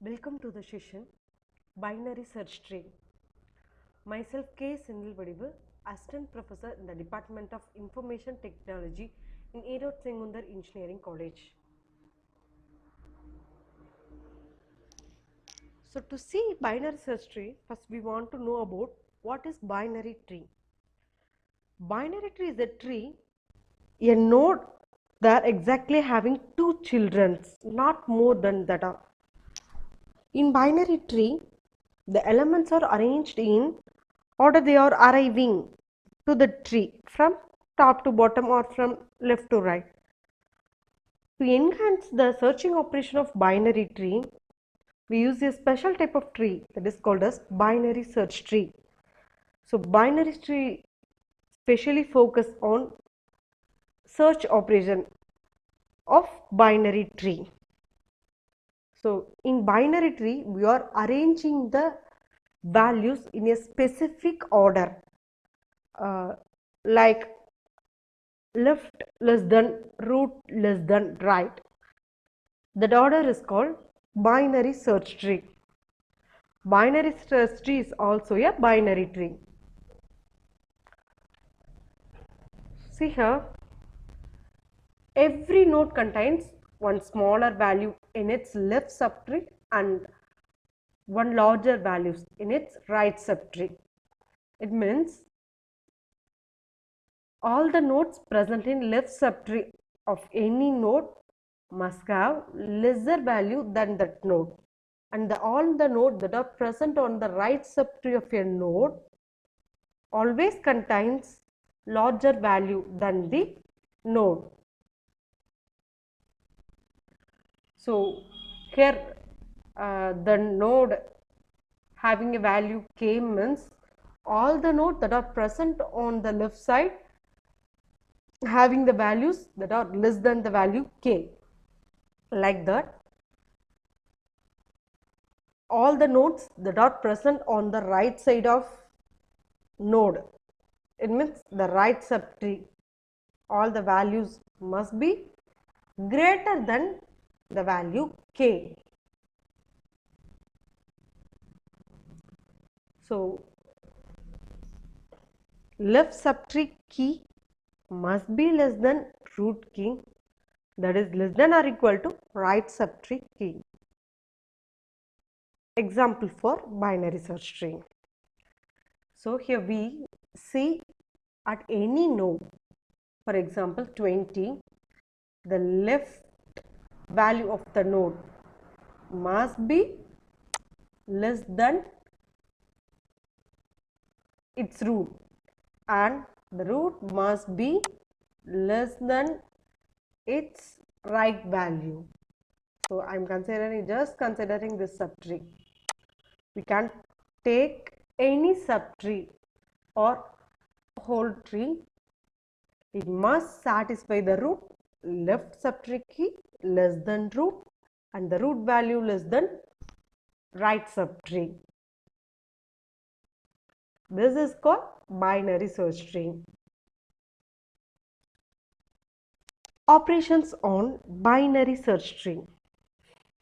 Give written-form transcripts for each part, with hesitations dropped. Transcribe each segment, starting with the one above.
Welcome to the session Binary Search Tree. Myself Ms.K.Senthilvadivu, Assistant Professor in the Department of Information Technology in Erode Sengunthar Engineering College. So to see binary search tree, first we want to know about what is binary tree. Binary tree is a tree, a node that exactly having two children, not more than that. In binary tree, the elements are arranged in order they are arriving to the tree from top to bottom or from left to right. To enhance the searching operation of binary tree, we use a special type of tree that is called as binary search tree. So binary tree specially focus on search operation of binary tree. So in binary tree, we are arranging the values in a specific order, like left less than root less than right. That order is called binary search tree. Binary search tree is also a binary tree. See here, every node contains one smaller value in its left subtree and one larger value in its right subtree. It means all the nodes present in left subtree of any node must have lesser value than that node, and all the nodes that are present on the right subtree of a node always contains larger value than the node. So here the node having a value k means all the nodes that are present on the left side having the values that are less than the value k. Like that, all the nodes that are present on the right side of node, it means the right subtree, all the values must be greater than the value k. So left subtree key must be less than root key, that is less than or equal to right subtree key. Example for binary search tree. So here we see at any node, for example 20, the left value of the node must be less than its root, and the root must be less than its right value. So I am just considering this subtree. We can take any subtree or whole tree. It must satisfy the root, left subtree key less than root, and the root value less than right subtree. This is called binary search tree. Operations on binary search tree.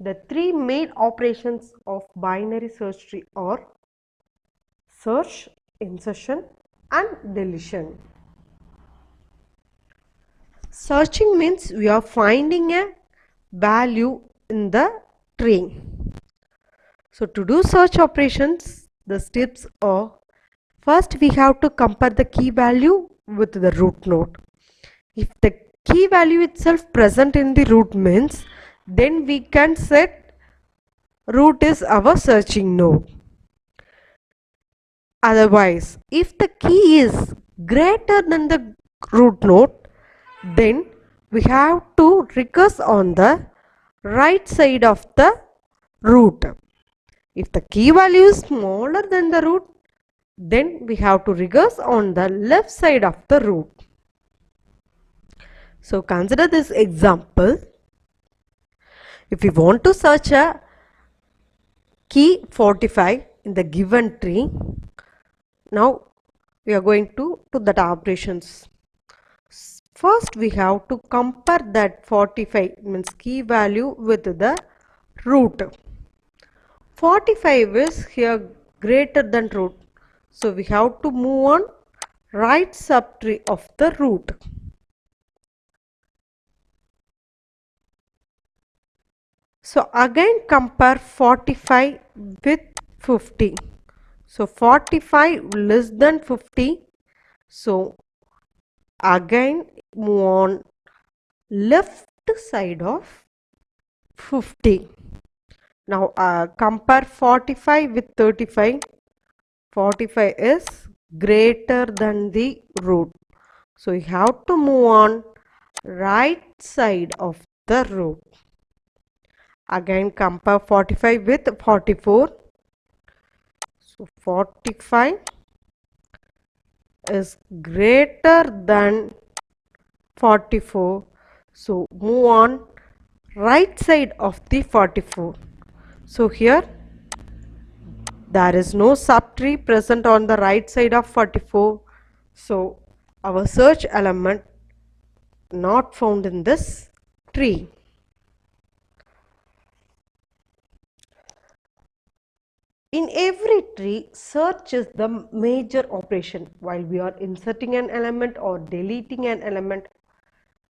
The three main operations of binary search tree are search, insertion, and deletion. Searching means we are finding a value in the tree. So to do search operations, the steps are: first we have to compare the key value with the root node. If the key value itself present in the root means, then we can set root is our searching node. Otherwise, if the key is greater than the root node, then we have to recurse on the right side of the root. If the key value is smaller than the root, then we have to recurse on the left side of the root. So consider this example. If we want to search a key 45 in the given tree, now we are going to do that operations. First we have to compare that 45 means key value with the root. 45 is here greater than root. So we have to move on right subtree of the root. So again compare 45 with 50. So 45 less than 50. So again move on left side of 50. Now compare 45 with 35. 45 is greater than the root. So you have to move on right side of the root. Again compare 45 with 44. So 45 is greater than 44. So move on right side of the 44. So here there is no subtree present on the right side of 44. So our search element not found in this tree. In every tree, search is the major operation while we are inserting an element or deleting an element.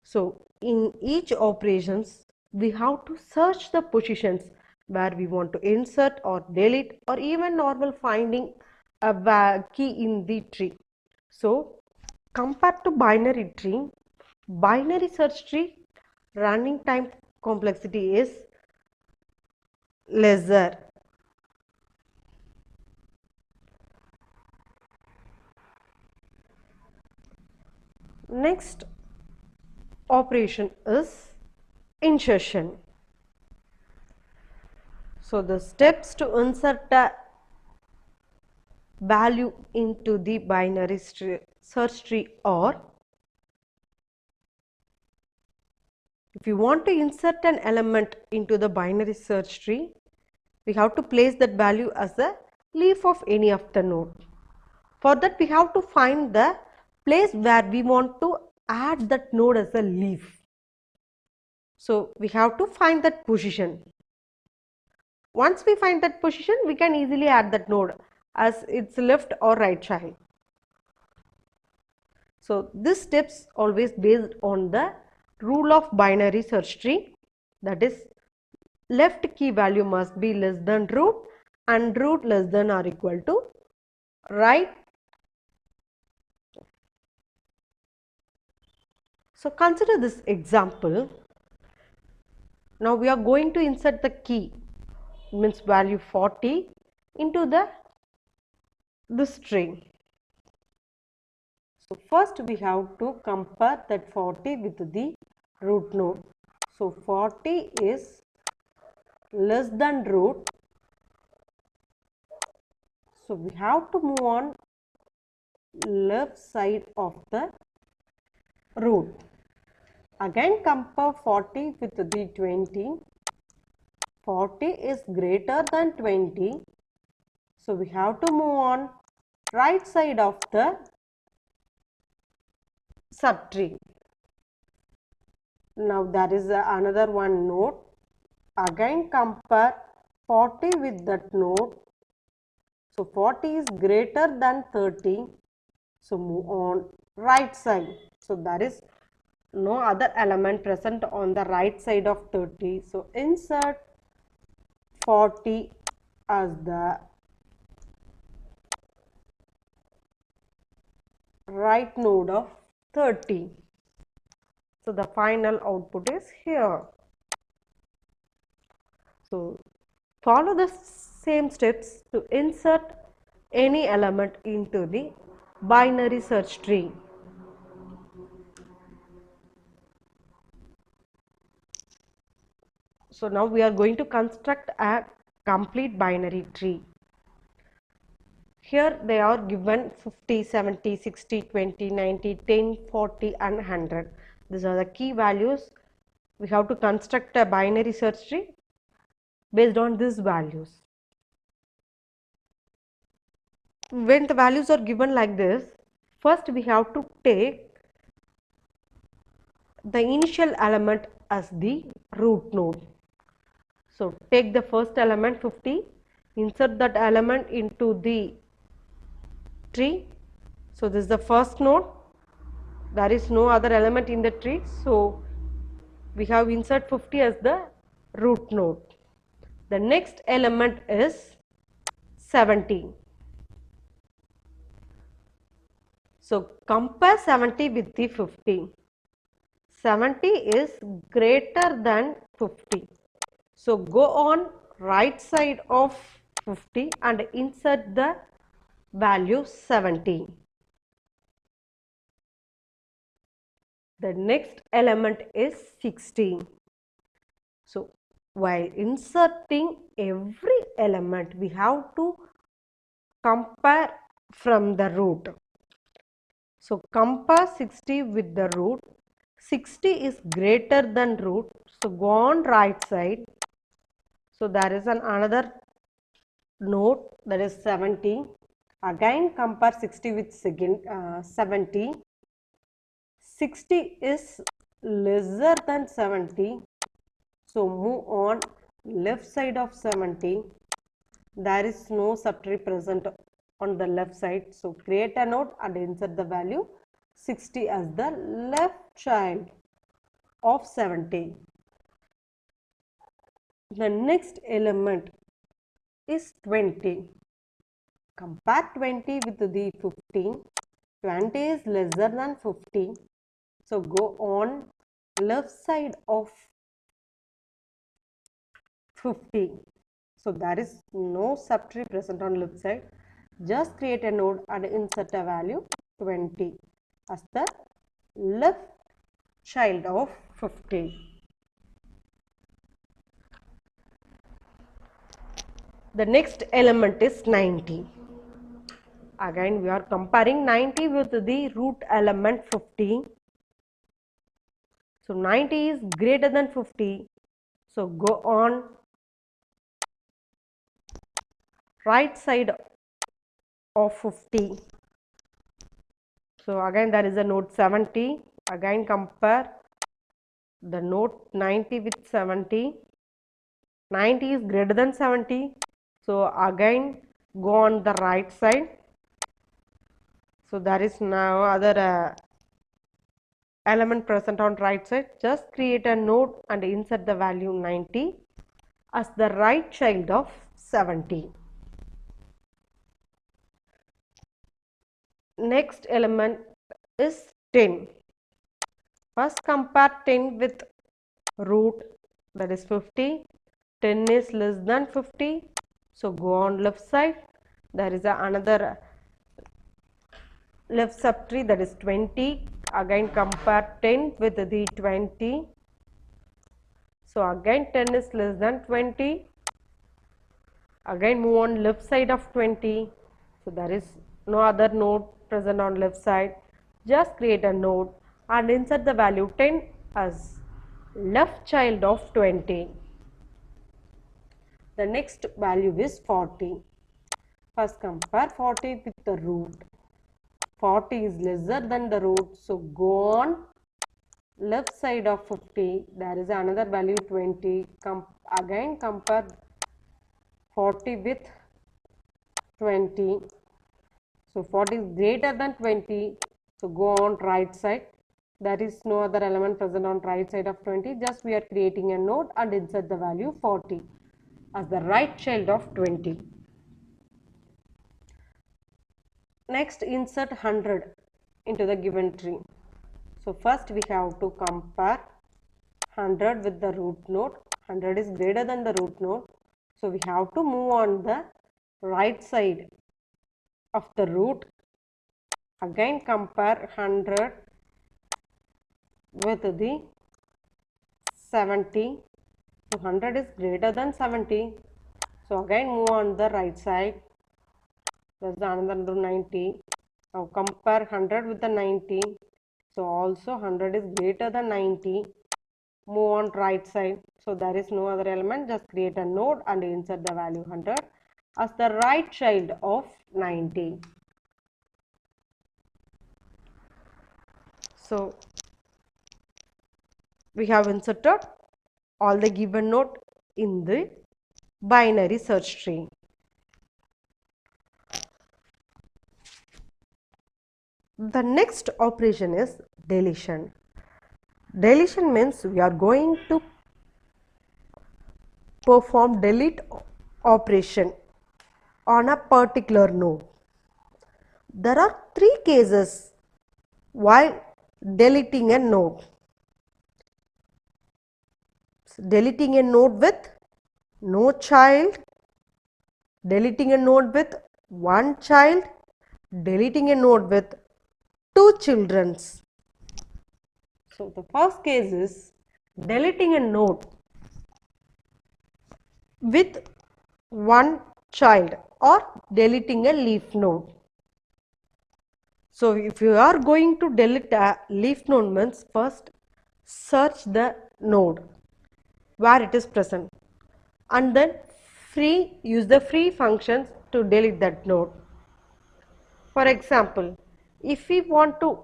So in each operations, we have to search the positions where we want to insert or delete or even normal finding a key in the tree. So compared to binary tree, binary search tree running time complexity is lesser. Next operation is insertion. So the steps to insert a value into the binary search tree are: if you want to insert an element into the binary search tree, we have to place that value as a leaf of any of the node. For that we have to find the place where we want to add that node as a leaf. So we have to find that position. Once we find that position, we can easily add that node as its left or right child. So this steps always based on the rule of binary search tree, that is left key value must be less than root and root less than or equal to right. So consider this example. Now we are going to insert the key, means value 40, into this string. So first we have to compare that 40 with the root node. So 40 is less than root. So we have to move on left side of the root. Again compare 40 with the 20. 40 is greater than 20. So we have to move on right side of the subtree. Now there is another one node. Again compare 40 with that node. So 40 is greater than 30. So move on right side. So there is no other element present on the right side of 30. So insert 40 as the right node of 30. So the final output is here. So follow the same steps to insert any element into the binary search tree. So now we are going to construct a complete binary tree. Here they are given 50, 70, 60, 20, 90, 10, 40 and 100. These are the key values. We have to construct a binary search tree based on these values. When the values are given like this, first we have to take the initial element as the root node. So take the first element 50, insert that element into the tree. So this is the first node. There is no other element in the tree. So we have insert 50 as the root node. The next element is 70. So compare 70 with the 50. 70 is greater than 50. So go on right side of 50 and insert the value 70. The next element is 60. So while inserting every element, we have to compare from the root. So compare 60 with the root. 60 is greater than root. So go on right side. So there is another node, that is 70. Again compare 60 with 70. 60 is lesser than 70. So move on left side of 70. There is no subtree present on the left side. So create a node and insert the value 60 as the left child of 70. The next element is 20. Compare 20 with the 15. 20 is lesser than 50. So go on left side of 50. So there is no subtree present on left side. Just create a node and insert a value 20 as the left child of 50. The next element is 90. Again we are comparing 90 with the root element 50. So 90 is greater than 50. So go on right side of 50. So again there is a node 70. Again compare the node 90 with 70. 90 is greater than 70. So again go on the right side. So there is now other element present on right side. Just create a node and insert the value 90 as the right child of 70. Next element is 10. First compare 10 with root, that is 50. 10 is less than 50. So go on left side. There is another left subtree, that is 20. Again compare 10 with the 20. So again 10 is less than 20. Again move on left side of 20. So there is no other node present on left side. Just create a node and insert the value 10 as left child of 20. The next value is 40. First compare 40 with the root. 40 is lesser than the root. So go on left side of 50. There is another value 20. Again compare 40 with 20. So 40 is greater than 20. So go on right side. There is no other element present on right side of 20. Just we are creating a node and insert the value 40 as the right child of 20. Next insert 100 into the given tree. So first we have to compare 100 with the root node. 100 is greater than the root node. So we have to move on the right side of the root. Again compare 100 with the 70. So 100 is greater than 70. So again move on the right side. There's another 90. Now compare 100 with the 90. So also 100 is greater than 90. Move on right side. So there is no other element. Just create a node and insert the value 100 as the right child of 90. So we have inserted all the given node in the binary search tree. The next operation is deletion. Deletion means we are going to perform delete operation on a particular node. There are three cases while deleting a node. Deleting a node with no child, deleting a node with one child, deleting a node with two children. So the first case is deleting a node with one child or deleting a leaf node. So if you are going to delete a leaf node means first search the node where it is present and then use the free functions to delete that node. For example, if we want to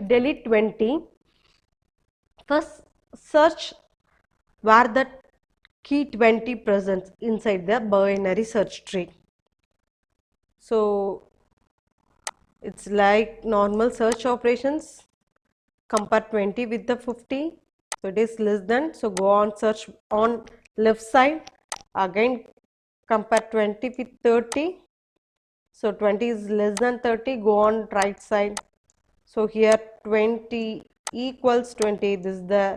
delete 20, first search where the key 20 presents inside the binary search tree. So it's like normal search operations. Compare 20 with the 50. So it is less than. So go on search on left side. Again compare 20 with 30. So 20 is less than 30. Go on right side. So here 20 equals 20. This is the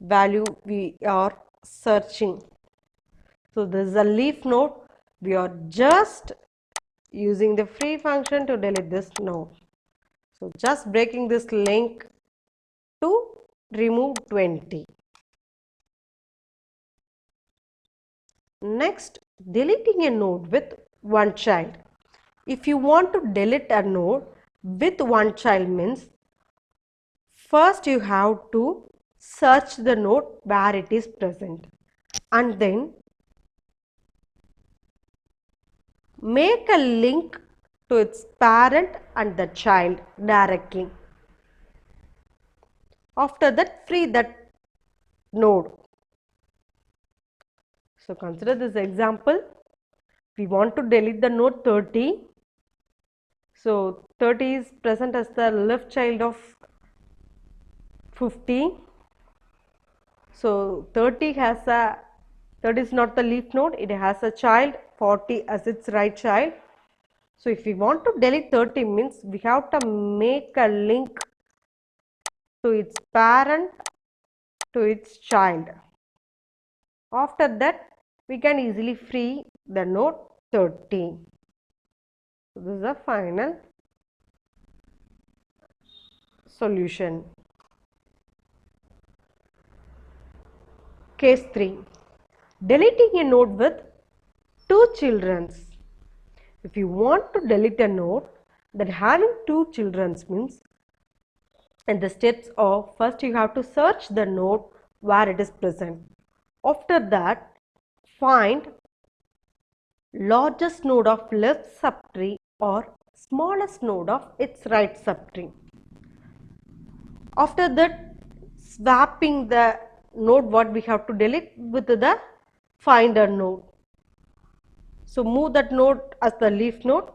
value we are searching. So this is a leaf node. We are just using the free function to delete this node. So just breaking this link to remove 20. Next, deleting a node with one child. If you want to delete a node with one child means first you have to search the node where it is present and then make a link to its parent and the child directly. After that, free that node. So consider this example. We want to delete the node 30. So 30 is present as the left child of 50. So 30 is not the leaf node, it has a child 40 as its right child. So if we want to delete 30 means we have to make a link to its parent to its child. After that we can easily free the node 30. So this is the final solution. Case 3. Deleting a node with two children. If you want to delete a node that having two children means, and the steps are first you have to search the node where it is present. After that, find largest node of left subtree or smallest node of its right subtree. After that, swapping the node what we have to delete with the finder node. So move that node as the leaf node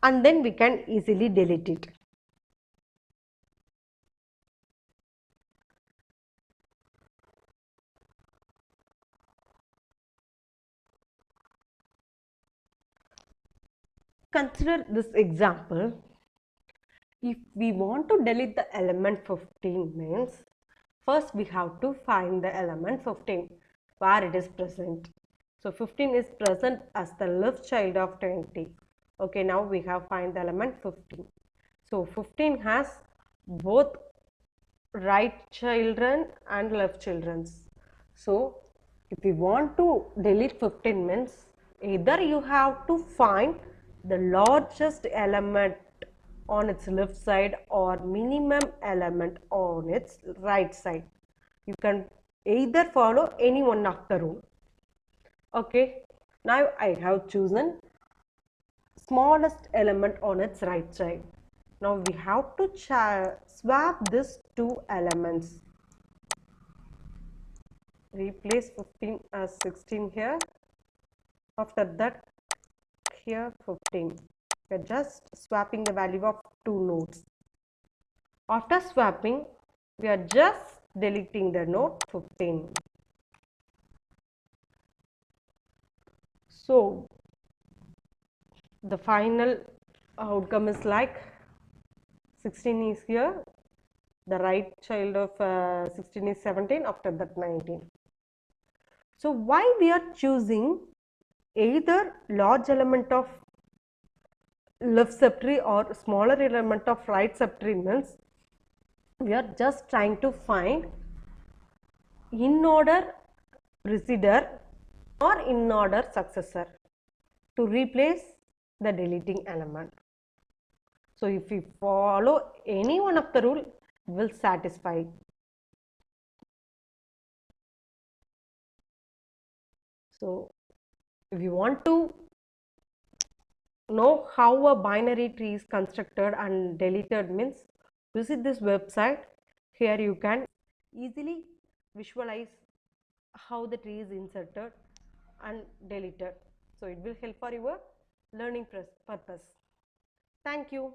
and then we can easily delete it. Consider this example. If we want to delete the element 15 means first we have to find the element 15 where it is present. So 15 is present as the left child of 20. Okay, now we have find the element 15. So 15 has both right children and left children. So if we want to delete 15 means either you have to find the largest element on its left side or minimum element on its right side. You can either follow any one of the rule. Okay, now I have chosen smallest element on its right side. Now we have to swap these two elements. Replace 15 as 16 here. After that, here 15. We are just swapping the value of two nodes. After swapping, we are just deleting the node 15. So the final outcome is like 16 is here, the right child of 16 is 17, after that 19. So why we are choosing either large element of left subtree or smaller element of right subtree means we are just trying to find in order preceder or in order successor to replace the deleting element. So if we follow any one of the rule, will satisfy. So if you want to know how a binary tree is constructed and deleted means, visit this website. Here you can easily visualize how the tree is inserted and deleted. So it will help for your learning purpose. Thank you.